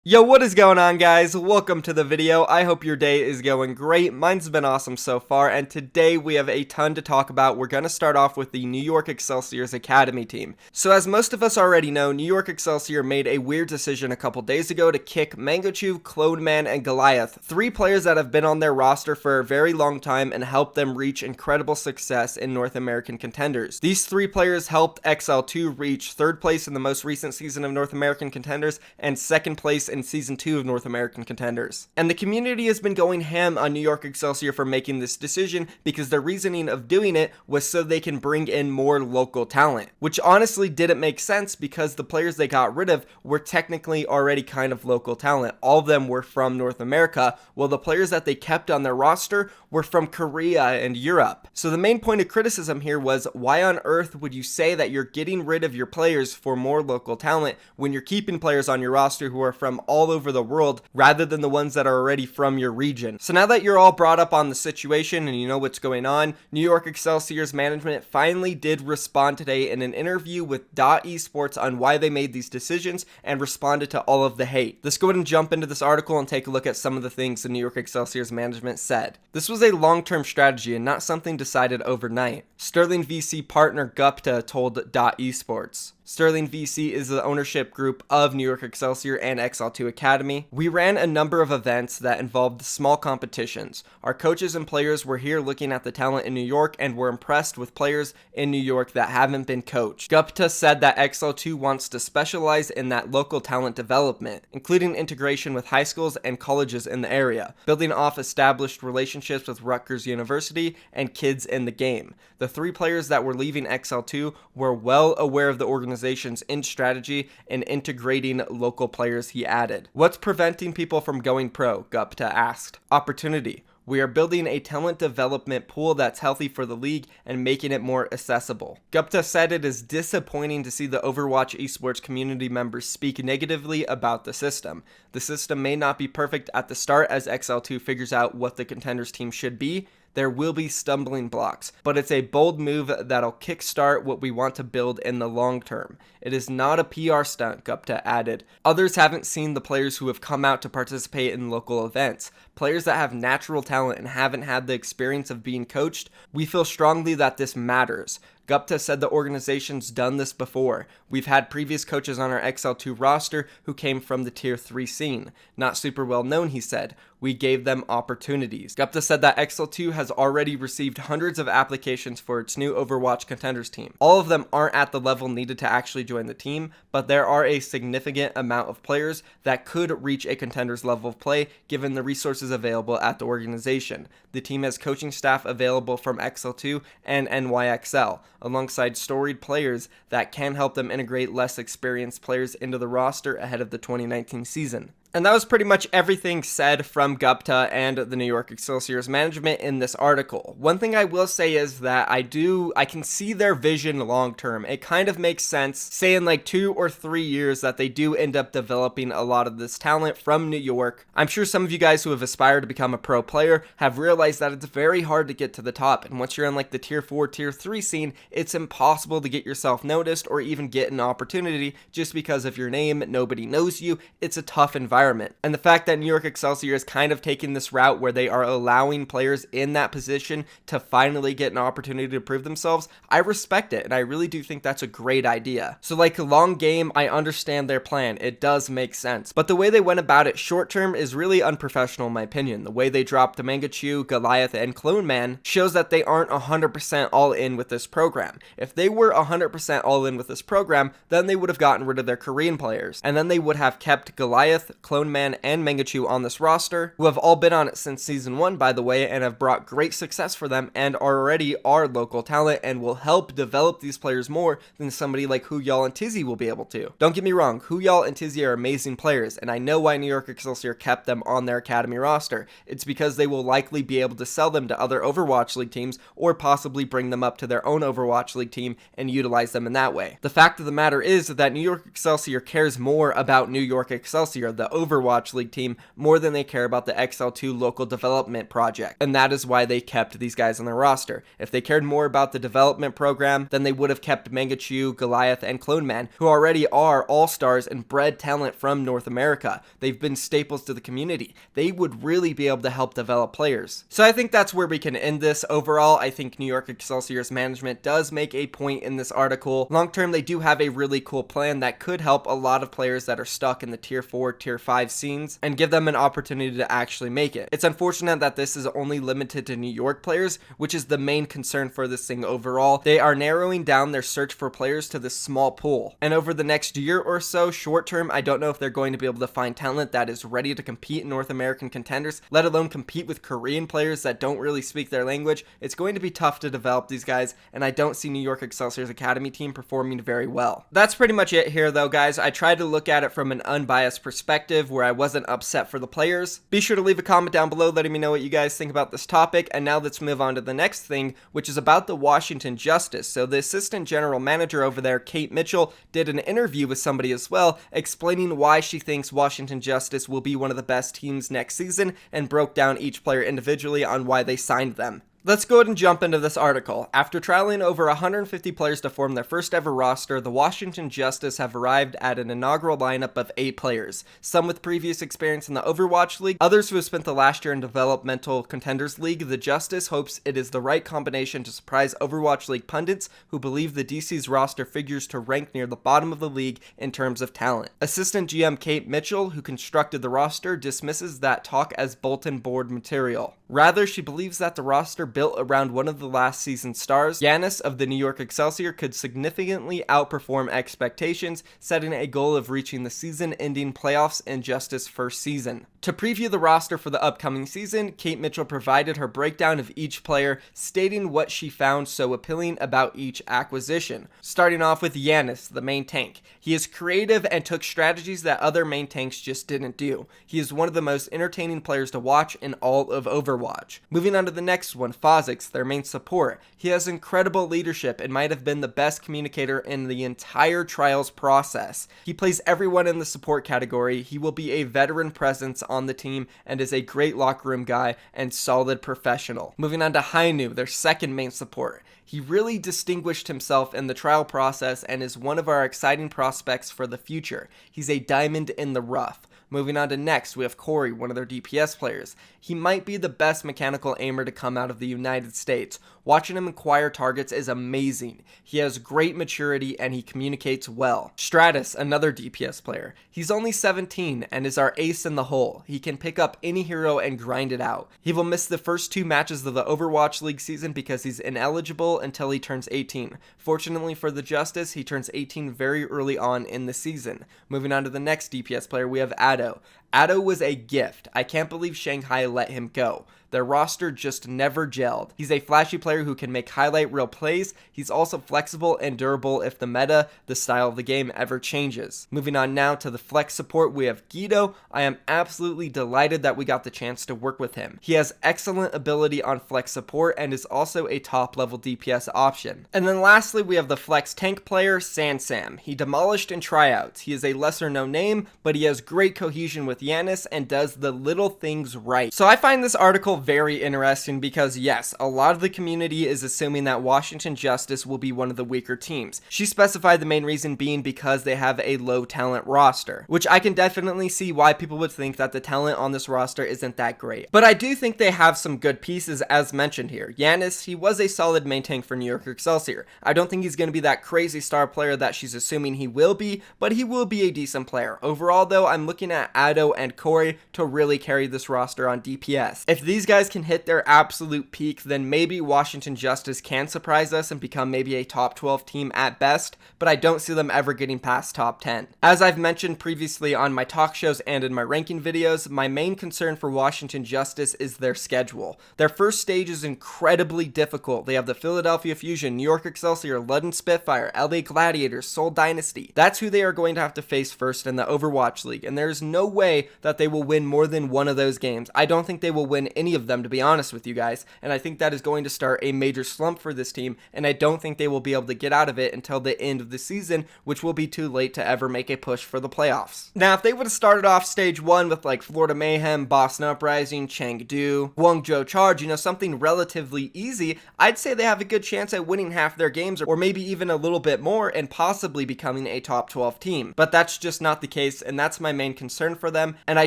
Yo, what is going on, guys? Welcome to the video. I hope your day is going great. Mine's been awesome so far, and today we have a ton to talk about. We're going to start off with the New York Excelsior's Academy team. So as most of us already know, New York Excelsior made a weird decision a couple days ago to kick Mangochu, Cloneman, and Goliath, three players that have been on their roster for a very long time and helped them reach incredible success in North American contenders. These three players helped XL2 reach third place in the most recent season of North American contenders and second place in Season 2 of North American Contenders. And the community has been going ham on New York Excelsior for making this decision because their reasoning of doing it was so they can bring in more local talent, which honestly didn't make sense because the players they got rid of were technically already kind of local talent. All of them were from North America, while the players that they kept on their roster were from Korea and Europe. So the main point of criticism here was, why on earth would you say that you're getting rid of your players for more local talent when you're keeping players on your roster who are from all over the world rather than the ones that are already from your region? So now that you're all brought up on the situation and you know what's going on, New York Excelsior's management finally did respond today in an interview with .esports on why they made these decisions and responded to all of the hate. Let's go ahead and jump into this article and take a look at some of the things the New York Excelsior's management said. This was a long-term strategy and not something decided overnight. Sterling VC partner Gupta told .esports. Sterling VC is the ownership group of New York Excelsior and XL2 Academy. We ran a number of events that involved small competitions. Our coaches and players were here looking at the talent in New York and were impressed with players in New York that haven't been coached. Gupta said that XL2 wants to specialize in that local talent development, including integration with high schools and colleges in the area, building off established relationships with Rutgers University and kids in the game. The three players that were leaving XL2 were well aware of the organization's in strategy and integrating local players, he added. What's preventing people from going pro? Gupta asked. Opportunity. We are building a talent development pool that's healthy for the league and making it more accessible. Gupta said it is disappointing to see the Overwatch esports community members speak negatively about the system. The system may not be perfect at the start as XL2 figures out what the contenders team should be. There will be stumbling blocks, but it's a bold move that'll kickstart what we want to build in the long term. It is not a PR stunt, Gupta added. Others haven't seen the players who have come out to participate in local events. Players that have natural talent and haven't had the experience of being coached, we feel strongly that this matters. Gupta said the organization's done this before. We've had previous coaches on our XL2 roster who came from the Tier 3 scene. Not super well known, he said. We gave them opportunities. Gupta said that XL2 has already received hundreds of applications for its new Overwatch contenders team. All of them aren't at the level needed to actually join the team, but there are a significant amount of players that could reach a contenders level of play given the resources available at the organization. The team has coaching staff available from XL2 and NYXL, alongside storied players that can help them integrate less experienced players into the roster ahead of the 2019 season. And that was pretty much everything said from Gupta and the New York Excelsior's management in this article. One thing I will say is that I can see their vision long term. It kind of makes sense, say in like 2 or 3 years, that they do end up developing a lot of this talent from New York. I'm sure some of you guys who have aspired to become a pro player have realized that it's very hard to get to the top. And once you're in like the Tier 4, Tier 3 scene, it's impossible to get yourself noticed or even get an opportunity just because of your name. Nobody knows you. It's a tough environment. And the fact that New York Excelsior is kind of taking this route where they are allowing players in that position to finally get an opportunity to prove themselves, I respect it, and I really do think that's a great idea. So like a long game, I understand their plan. It does make sense. But the way they went about it short term is really unprofessional in my opinion. The way they dropped the Mangochu, Goliath, and Cloneman shows that they aren't 100% all in with this program. If they were 100% all in with this program, then they would have gotten rid of their Korean players, and then they would have kept Goliath, Cloneman, and Mangochu on this roster, who have all been on it since Season 1, by the way, and have brought great success for them and already are local talent and will help develop these players more than somebody like Huyal and Tizzy will be able to. Don't get me wrong, Huyal and Tizzy are amazing players, and I know why New York Excelsior kept them on their academy roster. It's because they will likely be able to sell them to other Overwatch League teams or possibly bring them up to their own Overwatch League team and utilize them in that way. The fact of the matter is that New York Excelsior cares more about New York Excelsior, the Overwatch League team more than they care about the XL2 local development project, and that is why they kept these guys on their roster. If they cared more about the development program, then they would have kept Mangachu, Goliath, and Cloneman, who already are all-stars and bred talent from North America. They've been staples to the community. They would really be able to help develop players. So I think that's where we can end this. Overall, I think New York Excelsior's management does make a point in this article. Long term, they do have a really cool plan that could help a lot of players that are stuck in the tier 4, tier 5 scenes and give them an opportunity to actually make it. It's unfortunate that this is only limited to New York players, which is the main concern for this thing overall. They are narrowing down their search for players to this small pool. And over the next year or so, short term, I don't know if they're going to be able to find talent that is ready to compete in North American contenders, let alone compete with Korean players that don't really speak their language. It's going to be tough to develop these guys, and I don't see New York Excelsior's academy team performing very well. That's pretty much it here though, guys. I tried to look at it from an unbiased perspective where I wasn't upset for the players. Be sure to leave a comment down below letting me know what you guys think about this topic, and now let's move on to the next thing, which is about the Washington Justice. So the assistant general manager over there, Kate Mitchell, did an interview with somebody as well, explaining why she thinks Washington Justice will be one of the best teams next season, and broke down each player individually on why they signed them. Let's go ahead and jump into this article. After trialing over 150 players to form their first ever roster, the Washington Justice have arrived at an inaugural lineup of 8 players, some with previous experience in the Overwatch League, others who have spent the last year in Developmental Contenders League. The Justice hopes it is the right combination to surprise Overwatch League pundits who believe the DC's roster figures to rank near the bottom of the league in terms of talent. Assistant GM Kate Mitchell, who constructed the roster, dismisses that talk as bulletin board material. Rather, she believes that the roster built around one of the last season's stars, Giannis of the New York Excelsior, could significantly outperform expectations, setting a goal of reaching the season-ending playoffs in Justice's first season. To preview the roster for the upcoming season, Kate Mitchell provided her breakdown of each player, stating what she found so appealing about each acquisition. Starting off with Giannis, the main tank. He is creative and took strategies that other main tanks just didn't do. He is one of the most entertaining players to watch in all of Overwatch. Moving on to the next one, Fozix, their main support. He has incredible leadership and might have been the best communicator in the entire trials process. He plays everyone in the support category. He will be a veteran presence on the team and is a great locker room guy and solid professional. Moving on to Hainu, their second main support. He really distinguished himself in the trial process and is one of our exciting prospects for the future. He's a diamond in the rough. Moving on to next, we have Corey, one of their DPS players. He might be the best mechanical aimer to come out of the United States. Watching him acquire targets is amazing. He has great maturity and he communicates well. Stratus, another DPS player. He's only 17 and is our ace in the hole. He can pick up any hero and grind it out. He will miss the first 2 matches of the Overwatch League season because he's ineligible until he turns 18. Fortunately for the Justice, he turns 18 very early on in the season. Moving on to the next DPS player, we have Addo. Addo was a gift. I can't believe Shanghai let him go. Their roster just never gelled. He's a flashy player who can make highlight reel plays. He's also flexible and durable if the meta, the style of the game, ever changes. Moving on now to the flex support, we have Guido. I am absolutely delighted that we got the chance to work with him. He has excellent ability on flex support and is also a top level DPS option. And then lastly, we have the flex tank player, Sansam. He demolished in tryouts. He is a lesser known name, but he has great cohesion with Giannis and does the little things right. So I find this article very interesting because yes, a lot of the community is assuming that Washington Justice will be one of the weaker teams. She specified the main reason being because they have a low talent roster, which I can definitely see why people would think that the talent on this roster isn't that great. But I do think they have some good pieces as mentioned here. Giannis, he was a solid main tank for New York Excelsior. I don't think he's going to be that crazy star player that she's assuming he will be, but he will be a decent player. Overall though, I'm looking at Addo and Corey to really carry this roster on DPS. If these guys can hit their absolute peak, then maybe Washington Justice can surprise us and become maybe a top 12 team at best, but I don't see them ever getting past top 10. As I've mentioned previously on my talk shows and in my ranking videos, my main concern for Washington Justice is their schedule. Their first stage is incredibly difficult. They have the Philadelphia Fusion, New York Excelsior, London Spitfire, LA Gladiators, Seoul Dynasty. That's who they are going to have to face first in the Overwatch League, and there's no way say that they will win more than one of those games. I don't think they will win any of them, to be honest with you guys, and I think that is going to start a major slump for this team, and I don't think they will be able to get out of it until the end of the season, which will be too late to ever make a push for the playoffs. Now, if they would have started off stage 1 with like Florida Mayhem, Boston Uprising, Chengdu, Guangzhou Charge, something relatively easy, I'd say they have a good chance at winning half their games, or maybe even a little bit more, and possibly becoming a top 12 team. But that's just not the case, and that's my main concern for them. And I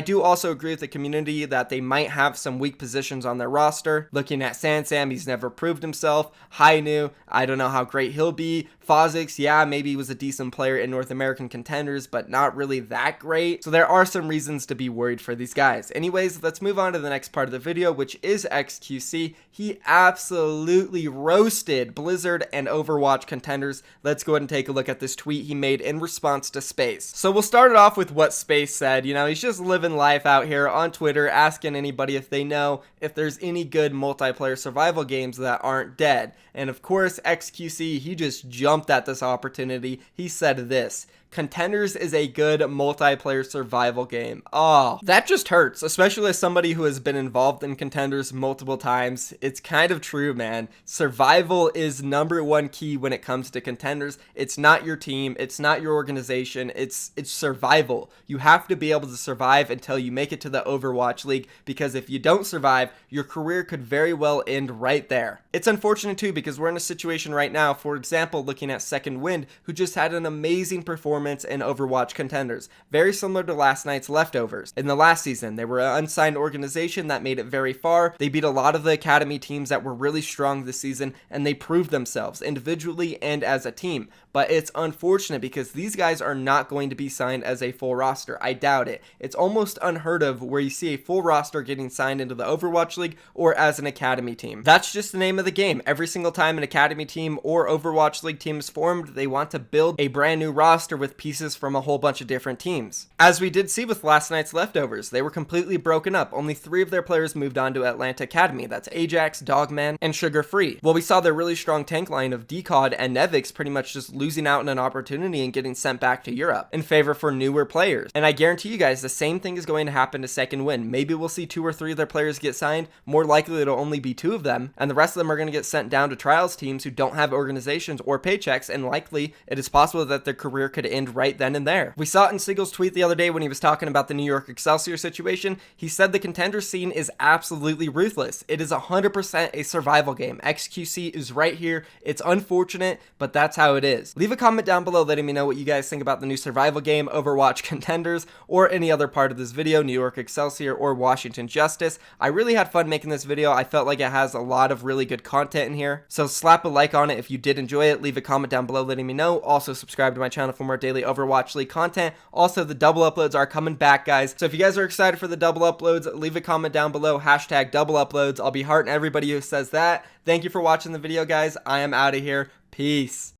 do also agree with the community that they might have some weak positions on their roster. Looking at Sansam, he's never proved himself. Hainu, I don't know how great he'll be. Fozix, yeah, maybe he was a decent player in North American contenders, but not really that great. So there are some reasons to be worried for these guys. Anyways, let's move on to the next part of the video, which is XQC. He absolutely roasted Blizzard and Overwatch contenders. Let's go ahead and take a look at this tweet he made in response to Space. So we'll start it off with what Space said. He's just living life out here on Twitter, asking anybody if they know if there's any good multiplayer survival games that aren't dead. And of course, XQC, he just jumped at this opportunity. He said this: Contenders is a good multiplayer survival game. Oh, that just hurts, especially as somebody who has been involved in Contenders multiple times. It's kind of true, man. Survival is #1 key when it comes to Contenders. It's not your team, it's not your organization, it's survival. You have to be able to survive until you make it to the Overwatch League, because if you don't survive, your career could very well end right there. It's unfortunate too, because we're in a situation right now, for example, looking at Second Wind, who just had an amazing performance in Overwatch Contenders, very similar to last night's Leftovers. In the last season, they were an unsigned organization that made it very far. They beat a lot of the academy teams that were really strong this season, and they proved themselves individually and as a team. But it's unfortunate because these guys are not going to be signed as a full roster. I doubt it. It's almost unheard of where you see a full roster getting signed into the Overwatch League or as an academy team. That's just the name of the game. Every single time an academy team or Overwatch League team is formed, they want to build a brand new roster with pieces from a whole bunch of different teams. As we did see with last night's Leftovers, they were completely broken up. Only 3 of their players moved on to Atlanta Academy. That's Ajax, Dogman, and Sugar Free. Well, we saw their really strong tank line of Decod and Nevix pretty much just losing out on an opportunity and getting sent back to Europe in favor for newer players. And I guarantee you guys the same thing is going to happen to Second Wind. Maybe we'll see 2 or 3 of their players get signed. More likely it'll only be 2 of them, and the rest of them are going to get sent down to trials teams who don't have organizations or paychecks, and likely it is possible that their career could end right then and there. We saw it in Siegel's tweet the other day when he was talking about the New York Excelsior situation. He said the contender scene is absolutely ruthless. It is 100% a survival game. XQC is right here. It's unfortunate, but that's how it is. Leave a comment down below letting me know what you guys think about the new survival game, Overwatch Contenders, or any other part of this video, New York Excelsior or Washington Justice. I really had fun making this video. I felt like it has a lot of really good content in here, so slap a like on it if you did enjoy it. Leave a comment down below letting me know. Also subscribe to my channel for more daily Overwatch League content. Also, the double uploads are coming back, guys, so if you guys are excited for the double uploads, leave a comment down below, hashtag double uploads. I'll be hearting everybody who says that. Thank you for watching the video, guys. I am out of here. Peace.